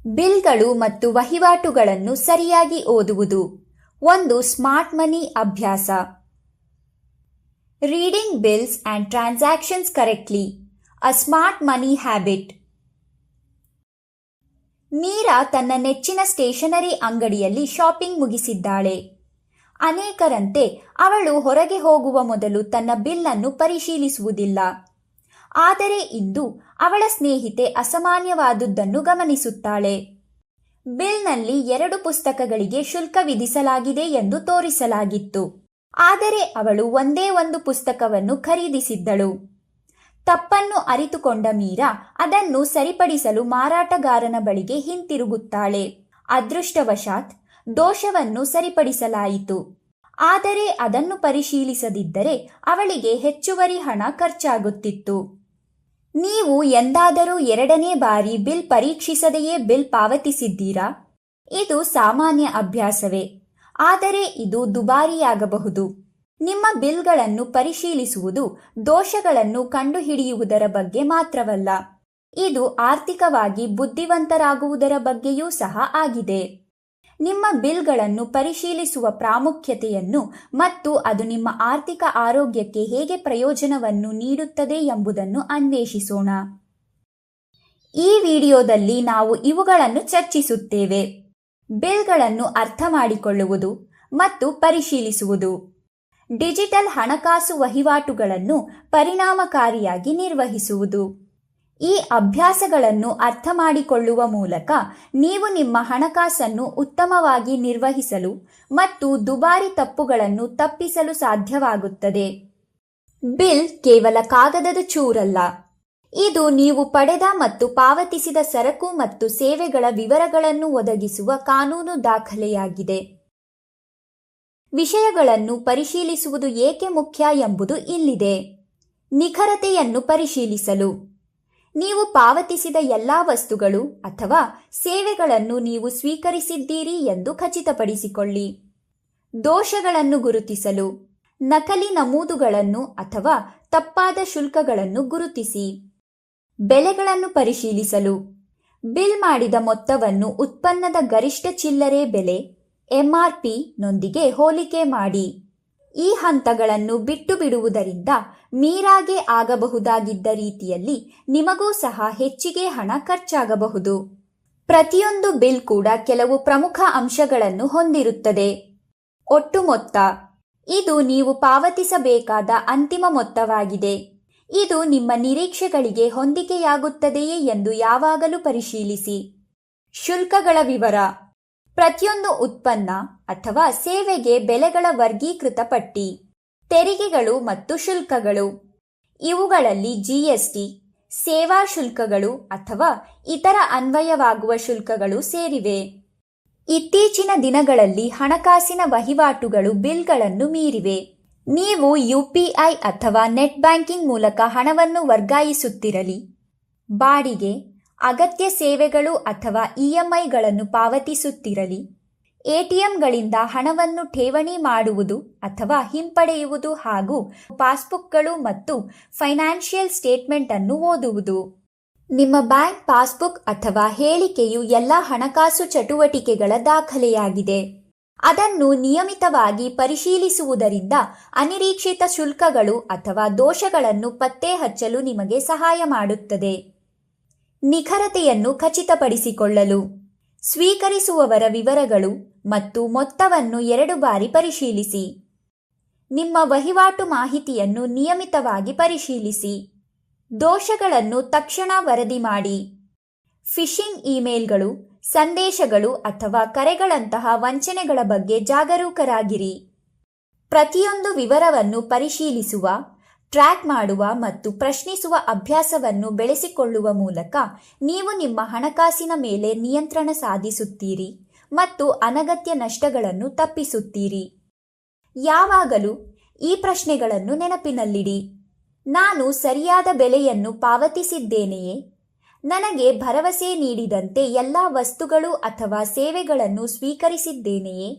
ಬಿಲ್ಗಳು ಮತ್ತು ವಹಿವಾಟುಗಳನ್ನು ಸರಿಯಾಗಿ ಓದುವುದು ಒಂದು ಸ್ಮಾರ್ಟ್ ಮನಿ ಅಭ್ಯಾಸ. Reading bills and transactions correctly, a smart money habit. Meera ತನ್ನ ನೆಚ್ಚಿನ ಸ್ಟೇಷನರಿ ಅಂಗಡಿಯಲ್ಲಿ ಶಾಪಿಂಗ್ ಮುಗಿಸಿದ್ದಾಳೆ. ಅನೇಕರಂತೆ ಅವಳು ಹೊರಗೆ ಹೋಗುವ ಮೊದಲು ತನ್ನ ಬಿಲ್ ಅನ್ನು ಪರಿಶೀಲಿಸುವುದಿಲ್ಲ. ಆದರೆ ಇಂದು ಅವಳ ಸ್ನೇಹಿತೆ ಅಸಾಮಾನ್ಯವಾದುದನ್ನು ಗಮನಿಸುತ್ತಾಳೆ. ಬಿಲ್ನಲ್ಲಿ 2 ಪುಸ್ತಕಗಳಿಗೆ ಶುಲ್ಕ ವಿಧಿಸಲಾಗಿದೆ ಎಂದು ತೋರಿಸಲಾಗಿತ್ತು. ಆದರೆ ಅವಳು ಒಂದೇ ಒಂದು ಪುಸ್ತಕವನ್ನು ಖರೀದಿಸಿದ್ದಳು. ತಪ್ಪನ್ನು ಅರಿತುಕೊಂಡ ಮೀರಾ ಅದನ್ನು ಸರಿಪಡಿಸಲು ಮಾರಾಟಗಾರನ ಬಳಿಗೆ ಹಿಂತಿರುಗುತ್ತಾಳೆ. ಅದೃಷ್ಟವಶಾತ್ ದೋಷವನ್ನು ಸರಿಪಡಿಸಲಾಯಿತು. ಆದರೆ ಅದನ್ನು ಪರಿಶೀಲಿಸದಿದ್ದರೆ ಅವಳಿಗೆ ಹೆಚ್ಚುವರಿ ಹಣ ಖರ್ಚಾಗುತ್ತಿತ್ತು. ನೀವು ಎಂದಾದರೂ 2ನೇ ಬಾರಿ ಬಿಲ್ ಪರೀಕ್ಷಿಸದೆಯೇ ಬಿಲ್ ಪಾವತಿಸಿದ್ದೀರಾ? ಇದು ಸಾಮಾನ್ಯ ಅಭ್ಯಾಸವೇ, ಆದರೆ ಇದು ದುಬಾರಿಯಾಗಬಹುದು. ನಿಮ್ಮ ಬಿಲ್ಗಳನ್ನು ಪರಿಶೀಲಿಸುವುದು ದೋಷಗಳನ್ನು ಕಂಡುಹಿಡಿಯುವುದರ ಬಗ್ಗೆ ಮಾತ್ರವಲ್ಲ, ಇದು ಆರ್ಥಿಕವಾಗಿ ಬುದ್ಧಿವಂತರಾಗುವುದರ ಬಗ್ಗೆಯೂ ಸಹ ಆಗಿದೆ. ನಿಮ್ಮ ಬಿಲ್ಗಳನ್ನು ಪರಿಶೀಲಿಸುವ ಪ್ರಾಮುಖ್ಯತೆಯನ್ನು ಮತ್ತು ಅದು ನಿಮ್ಮ ಆರ್ಥಿಕ ಆರೋಗ್ಯಕ್ಕೆ ಹೇಗೆ ಪ್ರಯೋಜನವನ್ನು ನೀಡುತ್ತದೆ ಎಂಬುದನ್ನು ಅನ್ವೇಷಿಸೋಣ. ಈ ವಿಡಿಯೋದಲ್ಲಿ ನಾವು ಇವುಗಳನ್ನು ಚರ್ಚಿಸುತ್ತೇವೆ: ಬಿಲ್ಗಳನ್ನು ಅರ್ಥ ಮಾಡಿಕೊಳ್ಳುವುದು ಮತ್ತು ಪರಿಶೀಲಿಸುವುದು, ಡಿಜಿಟಲ್ ಹಣಕಾಸು ವಹಿವಾಟುಗಳನ್ನು ಪರಿಣಾಮಕಾರಿಯಾಗಿ ನಿರ್ವಹಿಸುವುದು. ಈ ಅಭ್ಯಾಸಗಳನ್ನು ಅರ್ಥ ಮಾಡಿಕೊಳ್ಳುವ ಮೂಲಕ ನೀವು ನಿಮ್ಮ ಹಣಕಾಸನ್ನು ಉತ್ತಮವಾಗಿ ನಿರ್ವಹಿಸಲು ಮತ್ತು ದುಬಾರಿ ತಪ್ಪುಗಳನ್ನು ತಪ್ಪಿಸಲು ಸಾಧ್ಯವಾಗುತ್ತದೆ. ಬಿಲ್ ಕೇವಲ ಕಾಗದದ ಚೂರಲ್ಲ, ಇದು ನೀವು ಪಡೆದ ಮತ್ತು ಪಾವತಿಸಿದ ಸರಕು ಮತ್ತು ಸೇವೆಗಳ ವಿವರಗಳನ್ನು ಒದಗಿಸುವ ಕಾನೂನು ದಾಖಲೆಯಾಗಿದೆ. ವಿಷಯಗಳನ್ನು ಪರಿಶೀಲಿಸುವುದು ಏಕೆ ಮುಖ್ಯ ಎಂಬುದು ಇಲ್ಲಿದೆ. ನಿಖರತೆಯನ್ನು ಪರಿಶೀಲಿಸಲು, ನೀವು ಪಾವತಿಸಿದ ಎಲ್ಲಾ ವಸ್ತುಗಳು ಅಥವಾ ಸೇವೆಗಳನ್ನು ನೀವು ಸ್ವೀಕರಿಸಿದ್ದೀರಿ ಎಂದು ಖಚಿತಪಡಿಸಿಕೊಳ್ಳಿ. ದೋಷಗಳನ್ನು ಗುರುತಿಸಲು, ನಕಲಿ ನಮೂದುಗಳನ್ನು ಅಥವಾ ತಪ್ಪಾದ ಶುಲ್ಕಗಳನ್ನು ಗುರುತಿಸಿ. ಬೆಲೆಗಳನ್ನು ಪರಿಶೀಲಿಸಲು, ಬಿಲ್ ಮಾಡಿದ ಮೊತ್ತವನ್ನು ಉತ್ಪನ್ನದ ಗರಿಷ್ಠ ಚಿಲ್ಲರೆ ಬೆಲೆ MRP ನೊಂದಿಗೆ ಹೋಲಿಕೆ ಮಾಡಿ. ಈ ಹಂತಗಳನ್ನು ಬಿಟ್ಟು ಬಿಡುವುದರಿಂದ ಮೀರಾಗೆ ಆಗಬಹುದಾಗಿದ್ದ ರೀತಿಯಲ್ಲಿ ನಿಮಗೂ ಸಹ ಹೆಚ್ಚಿಗೆ ಹಣ ಖರ್ಚಾಗಬಹುದು. ಪ್ರತಿಯೊಂದು ಬಿಲ್ ಕೂಡ ಕೆಲವು ಪ್ರಮುಖ ಅಂಶಗಳನ್ನು ಹೊಂದಿರುತ್ತದೆ. ಒಟ್ಟು ಮೊತ್ತ, ಇದು ನೀವು ಪಾವತಿಸಬೇಕಾದ ಅಂತಿಮ ಮೊತ್ತವಾಗಿದೆ. ಇದು ನಿಮ್ಮ ನಿರೀಕ್ಷೆಗಳಿಗೆ ಹೊಂದಿಕೆಯಾಗುತ್ತದೆಯೇ ಎಂದು ಯಾವಾಗಲೂ ಪರಿಶೀಲಿಸಿ. ಶುಲ್ಕಗಳ ವಿವರ, ಪ್ರತಿಯೊಂದು ಉತ್ಪನ್ನ ಅಥವಾ ಸೇವೆಗೆ ಬೆಲೆಗಳ ವರ್ಗೀಕೃತ ಪಟ್ಟಿ. ತೆರಿಗೆಗಳು ಮತ್ತು ಶುಲ್ಕಗಳು, ಇವುಗಳಲ್ಲಿ GST, ಸೇವಾ ಶುಲ್ಕಗಳು ಅಥವಾ ಇತರ ಅನ್ವಯವಾಗುವ ಶುಲ್ಕಗಳು ಸೇರಿವೆ. ಇತ್ತೀಚಿನ ದಿನಗಳಲ್ಲಿ ಹಣಕಾಸಿನ ವಹಿವಾಟುಗಳು ಬಿಲ್ಗಳನ್ನು ಮೀರಿವೆ. ನೀವು UPI ಅಥವಾ ನೆಟ್ ಬ್ಯಾಂಕಿಂಗ್ ಮೂಲಕ ಹಣವನ್ನು ವರ್ಗಾಯಿಸುತ್ತಿರಲಿ, ಬಾಡಿಗೆ, ಅಗತ್ಯ ಸೇವೆಗಳು ಅಥವಾ EMIಗಳನ್ನು ಪಾವತಿಸುತ್ತಿರಲಿ, ATMಗಳಿಂದ ಹಣವನ್ನು ಠೇವಣಿ ಮಾಡುವುದು ಅಥವಾ ಹಿಂಪಡೆಯುವುದು ಹಾಗೂ ಪಾಸ್ಬುಕ್ಗಳು ಮತ್ತು ಫೈನಾನ್ಷಿಯಲ್ ಸ್ಟೇಟ್ಮೆಂಟ್ ಅನ್ನು ಓದುವುದು. ನಿಮ್ಮ ಬ್ಯಾಂಕ್ ಪಾಸ್ಬುಕ್ ಅಥವಾ ಹೇಳಿಕೆಯು ಎಲ್ಲ ಹಣಕಾಸು ಚಟುವಟಿಕೆಗಳ ದಾಖಲೆಯಾಗಿದೆ. ಅದನ್ನು ನಿಯಮಿತವಾಗಿ ಪರಿಶೀಲಿಸುವುದರಿಂದ ಅನಿರೀಕ್ಷಿತ ಶುಲ್ಕಗಳು ಅಥವಾ ದೋಷಗಳನ್ನು ಪತ್ತೆ ಹಚ್ಚಲು ನಿಮಗೆ ಸಹಾಯ ಮಾಡುತ್ತದೆ. ನಿಖರತೆಯನ್ನು ಖಚಿತಪಡಿಸಿಕೊಳ್ಳಲು, ಸ್ವೀಕರಿಸುವವರ ವಿವರಗಳು ಮತ್ತು ಮೊತ್ತವನ್ನು 2 ಬಾರಿ ಪರಿಶೀಲಿಸಿ. ನಿಮ್ಮ ವಹಿವಾಟು ಮಾಹಿತಿಯನ್ನು ನಿಯಮಿತವಾಗಿ ಪರಿಶೀಲಿಸಿ. ದೋಷಗಳನ್ನು ತಕ್ಷಣ ವರದಿ ಮಾಡಿ. ಫಿಶಿಂಗ್ ಇಮೇಲ್ಗಳು, ಸಂದೇಶಗಳು ಅಥವಾ ಕರೆಗಳಂತಹ ವಂಚನೆಗಳ ಬಗ್ಗೆ ಜಾಗರೂಕರಾಗಿರಿ. ಪ್ರತಿಯೊಂದು ವಿವರವನ್ನು ಪರಿಶೀಲಿಸುವ, ಟ್ರ್ಯಾಕ್ ಮಾಡುವ ಮತ್ತು ಪ್ರಶ್ನಿಸುವ ಅಭ್ಯಾಸವನ್ನು ಬೆಳೆಸಿಕೊಳ್ಳುವ ಮೂಲಕ ನೀವು ನಿಮ್ಮ ಹಣಕಾಸಿನ ಮೇಲೆ ನಿಯಂತ್ರಣ ಸಾಧಿಸುತ್ತೀರಿ ಮತ್ತು ಅನಗತ್ಯ ನಷ್ಟಗಳನ್ನು ತಪ್ಪಿಸುತ್ತೀರಿ. ಯಾವಾಗಲೂ ಈ ಪ್ರಶ್ನೆಗಳನ್ನು ನೆನಪಿನಲ್ಲಿಡಿ: ನಾನು ಸರಿಯಾದ ಬೆಲೆಯನ್ನು ಪಾವತಿಸಿದ್ದೇನೆಯೇ? ನನಗೆ ಭರವಸೆ ನೀಡಿದಂತೆ ಎಲ್ಲ ವಸ್ತುಗಳು ಅಥವಾ ಸೇವೆಗಳನ್ನು ಸ್ವೀಕರಿಸಿದ್ದೇನೆಯೇ?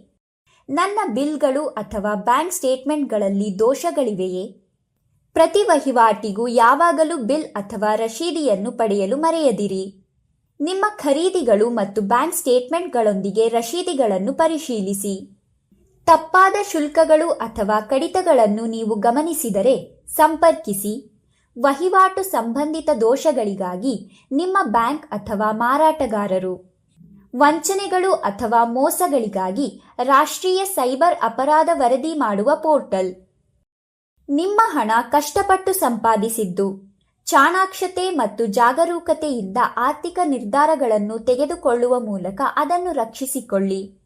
ನನ್ನ ಬಿಲ್ಗಳು ಅಥವಾ ಬ್ಯಾಂಕ್ ಸ್ಟೇಟ್ಮೆಂಟ್ಗಳಲ್ಲಿ ದೋಷಗಳಿವೆಯೇ? ಪ್ರತಿ ವಹಿವಾಟಿಗೂ ಯಾವಾಗಲೂ ಬಿಲ್ ಅಥವಾ ರಶೀದಿಯನ್ನು ಪಡೆಯಲು ಮರೆಯದಿರಿ. ನಿಮ್ಮ ಖರೀದಿಗಳು ಮತ್ತು ಬ್ಯಾಂಕ್ ಸ್ಟೇಟ್ಮೆಂಟ್ಗಳೊಂದಿಗೆ ರಶೀದಿಗಳನ್ನು ಪರಿಶೀಲಿಸಿ. ತಪ್ಪಾದ ಶುಲ್ಕಗಳು ಅಥವಾ ಕಡಿತಗಳನ್ನು ನೀವು ಗಮನಿಸಿದರೆ ಸಂಪರ್ಕಿಸಿ. ವಹಿವಾಟು ಸಂಬಂಧಿತ ದೋಷಗಳಿಗಾಗಿ ನಿಮ್ಮ ಬ್ಯಾಂಕ್ ಅಥವಾ ಮಾರಾಟಗಾರರು. ವಂಚನೆಗಳು ಅಥವಾ ಮೋಸಗಳಿಗಾಗಿ ರಾಷ್ಟ್ರೀಯ ಸೈಬರ್ ಅಪರಾಧ ವರದಿ ಮಾಡುವ ಪೋರ್ಟಲ್. ನಿಮ್ಮ ಹಣ ಕಷ್ಟಪಟ್ಟು ಸಂಪಾದಿಸಿದ್ದು. ಚಾಣಾಕ್ಷತೆ ಮತ್ತು ಜಾಗರೂಕತೆಯಿಂದ ಆರ್ಥಿಕ ನಿರ್ಧಾರಗಳನ್ನು ತೆಗೆದುಕೊಳ್ಳುವ ಮೂಲಕ ಅದನ್ನು ರಕ್ಷಿಸಿಕೊಳ್ಳಿ.